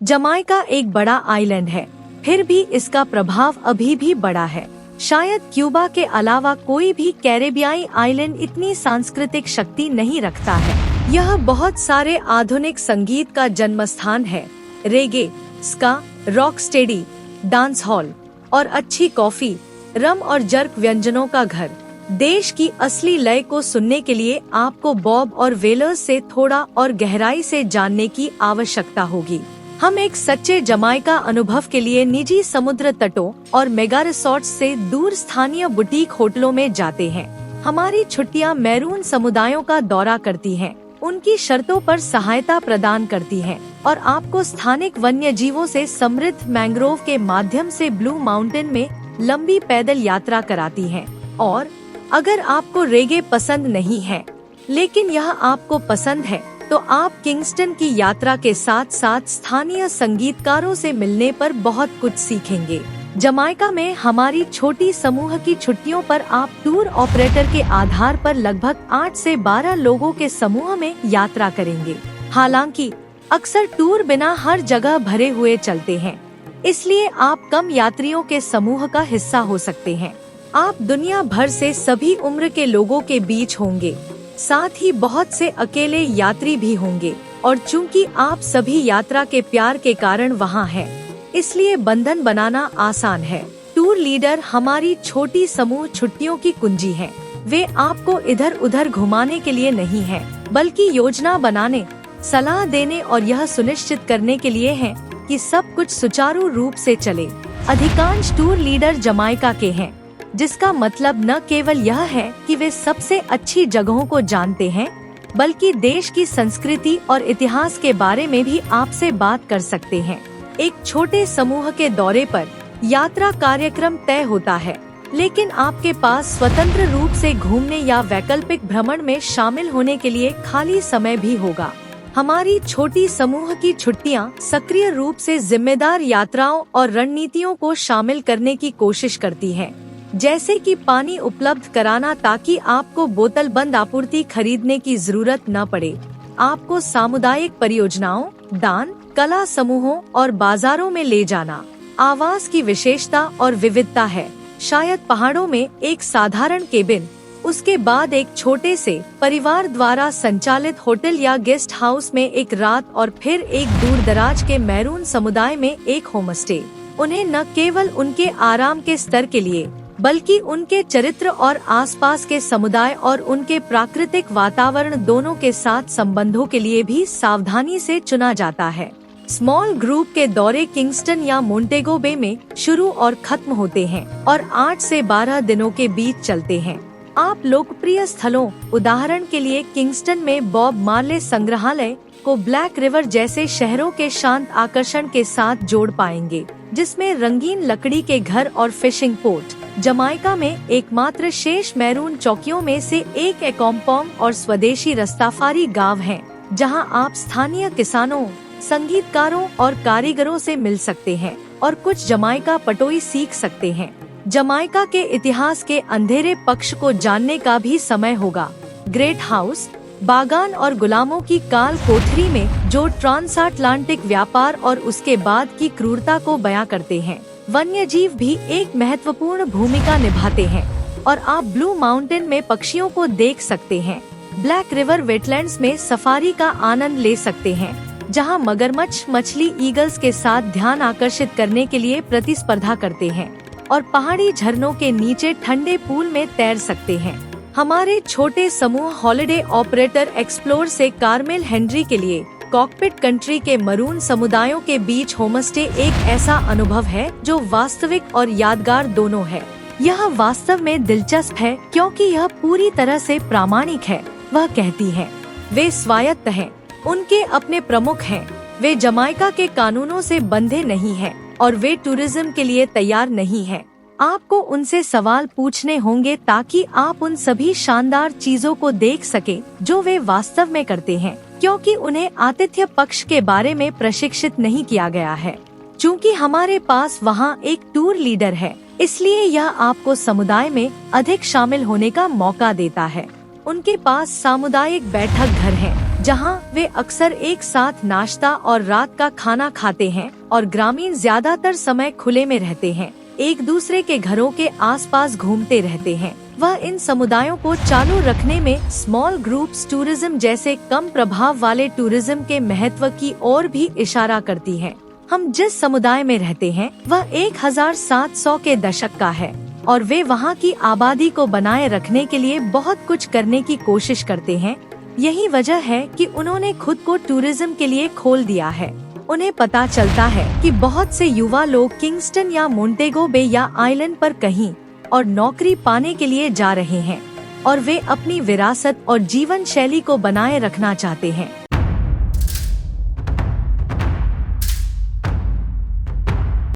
Jamaica एक बड़ा island है, फिर भी इसका प्रभाव अभी भी बड़ा है। शायद क्यूबा के अलावा कोई भी कैरेबियाई आइलैंड इतनी सांस्कृतिक शक्ति नहीं रखता है। यह बहुत सारे आधुनिक संगीत का जन्मस्थान है। रेगे, स्का, रॉकस्टेडी, डांस हॉल और अच्छी कॉफी, रम और जर्क व्यंजनों का घर। देश की असली लय को सुनने के लिए आपको बॉब और वेलर्स से थोड़ा और गहराई से जानने की आवश्यकता होगी। हम एक सच्चे जमाइका अनुभव के लिए निजी समुद्र तटों और मेगा रिसोर्ट्स से दूर स्थानीय बुटीक होटलों में जाते हैं। हमारी छुट्टियां मैरून समुदायों का दौरा करती हैं, उनकी शर्तों पर सहायता प्रदान करती हैं और आपको स्थानिक वन्य जीवों से समृद्ध मैंग्रोव के माध्यम से ब्लू माउंटेन में लंबी पैदल यात्रा कराती हैं। और अगर आपको रेगे पसंद नहीं है, लेकिन यह आपको पसंद है, तो आप किंगस्टन की यात्रा के साथ साथ स्थानीय संगीतकारों से मिलने पर बहुत कुछ सीखेंगे। जमाइका में हमारी छोटी समूह की छुट्टियों पर आप टूर ऑपरेटर के आधार पर लगभग 8 से 12 लोगों के समूह में यात्रा करेंगे। हालांकि अक्सर टूर बिना हर जगह भरे हुए चलते हैं, इसलिए आप कम यात्रियों के समूह का हिस्सा हो सकते हैं। आप दुनिया भर से सभी उम्र के लोगों के बीच होंगे, साथ ही बहुत से अकेले यात्री भी होंगे। और चूंकि आप सभी यात्रा के प्यार के कारण वहां हैं, इसलिए बंधन बनाना आसान है। टूर लीडर हमारी छोटी समूह छुट्टियों की कुंजी हैं। वे आपको इधर उधर घुमाने के लिए नहीं हैं, बल्कि योजना बनाने, सलाह देने और यह सुनिश्चित करने के लिए हैं कि सब कुछ सुचारू रूप से चले। अधिकांश टूर लीडर जमाइका के हैं, जिसका मतलब न केवल यह है कि वे सबसे अच्छी जगहों को जानते हैं, बल्कि देश की संस्कृति और इतिहास के बारे में भी आपसे बात कर सकते हैं। एक छोटे समूह के दौरे पर यात्रा कार्यक्रम तय होता है, लेकिन आपके पास स्वतंत्र रूप से घूमने या वैकल्पिक भ्रमण में शामिल होने के लिए खाली समय भी होगा। हमारी छोटी समूह की छुट्टियां सक्रिय रूप से जिम्मेदार यात्राओं और रणनीतियों को शामिल करने की कोशिश करती हैं, जैसे कि पानी उपलब्ध कराना ताकि आपको बोतल बंद आपूर्ति खरीदने की जरूरत न पड़े। आपको सामुदायिक परियोजनाओं, दान, कला समूहों और बाजारों में ले जाना। आवास की विशेषता और विविधता है। शायद पहाड़ों में एक साधारण केबिन, उसके बाद एक छोटे से परिवार द्वारा संचालित होटल या गेस्ट हाउस में एक रात और फिर एक दूर दराज के मैरून समुदाय में एक होमस्टे। उन्हें न केवल उनके आराम के स्तर के लिए, बल्कि उनके चरित्र और आसपास के समुदाय और उनके प्राकृतिक वातावरण दोनों के साथ संबंधों के लिए भी सावधानी से चुना जाता है। स्मॉल ग्रुप के दौरे किंगस्टन या मोंटेगो बे में शुरू और खत्म होते हैं और 8 से 12 दिनों के बीच चलते हैं। आप लोकप्रिय स्थलों, उदाहरण के लिए किंगस्टन में बॉब मार्ले संग्रहालय को ब्लैक रिवर जैसे शहरों के शांत आकर्षण के साथ जोड़ पाएंगे, जिसमें रंगीन लकड़ी के घर और फिशिंग पोर्ट। जमाइका में एकमात्र शेष मैरून चौकियों में से एक एकोम्पोंग और स्वदेशी रस्ताफारी गांव है, जहां आप स्थानीय किसानों, संगीतकारों और कारीगरों से मिल सकते हैं और कुछ जमाइका पटोई सीख सकते हैं। जमाइका के इतिहास के अंधेरे पक्ष को जानने का भी समय होगा। ग्रेट हाउस, बागान और गुलामों की काल कोठरी में जो ट्रांसअटलांटिक व्यापार और उसके बाद की क्रूरता को बयां करते हैं। वन्य जीव भी एक महत्वपूर्ण भूमिका निभाते हैं और आप ब्लू माउंटेन में पक्षियों को देख सकते हैं। ब्लैक रिवर वेटलैंड्स में सफारी का आनंद ले सकते हैं, जहां मगरमच्छ मछली ईगल्स के साथ ध्यान आकर्षित करने के लिए प्रतिस्पर्धा करते हैं और पहाड़ी झरनों के नीचे ठंडे पूल में तैर सकते हैं। हमारे छोटे समूह हॉलिडे ऑपरेटर एक्सप्लोर से कार्मेल हेनरी के लिए कॉकपिट कंट्री के मरून समुदायों के बीच होमस्टे एक ऐसा अनुभव है जो वास्तविक और यादगार दोनों है। यह वास्तव में दिलचस्प है क्योंकि यह पूरी तरह से प्रामाणिक है। वह कहती हैं, वे स्वायत्त हैं, उनके अपने प्रमुख हैं, वे जमाइका के कानूनों से बंधे नहीं हैं और वे टूरिज्म के लिए तैयार नहीं हैं। आपको उनसे सवाल पूछने होंगे ताकि आप उन सभी शानदार चीजों को देख सके जो वे वास्तव में करते हैं, क्योंकि उन्हें आतिथ्य पक्ष के बारे में प्रशिक्षित नहीं किया गया है। चूँकि हमारे पास वहाँ एक टूर लीडर है, इसलिए यह आपको समुदाय में अधिक शामिल होने का मौका देता है। उनके पास सामुदायिक बैठक घर हैं, जहां वे अक्सर एक साथ नाश्ता और रात का खाना खाते हैं और ग्रामीण ज्यादातर समय खुले में रहते हैं, एक दूसरे के घरों के आसपास घूमते रहते हैं। वह इन समुदायों को चालू रखने में स्मॉल ग्रुप्स टूरिज्म जैसे कम प्रभाव वाले टूरिज्म के महत्व की ओर भी इशारा करती है। हम जिस समुदाय में रहते हैं वह 1700 के दशक का है और वे वहाँ की आबादी को बनाए रखने के लिए बहुत कुछ करने की कोशिश करते हैं। यही वजह है कि उन्होंने खुद को टूरिज्म के लिए खोल दिया है। उन्हें पता चलता है कि बहुत से युवा लोग किंगस्टन या मोंटेगो बे या आइलैंड पर कहीं और नौकरी पाने के लिए जा रहे हैं और वे अपनी विरासत और जीवन शैली को बनाए रखना चाहते हैं।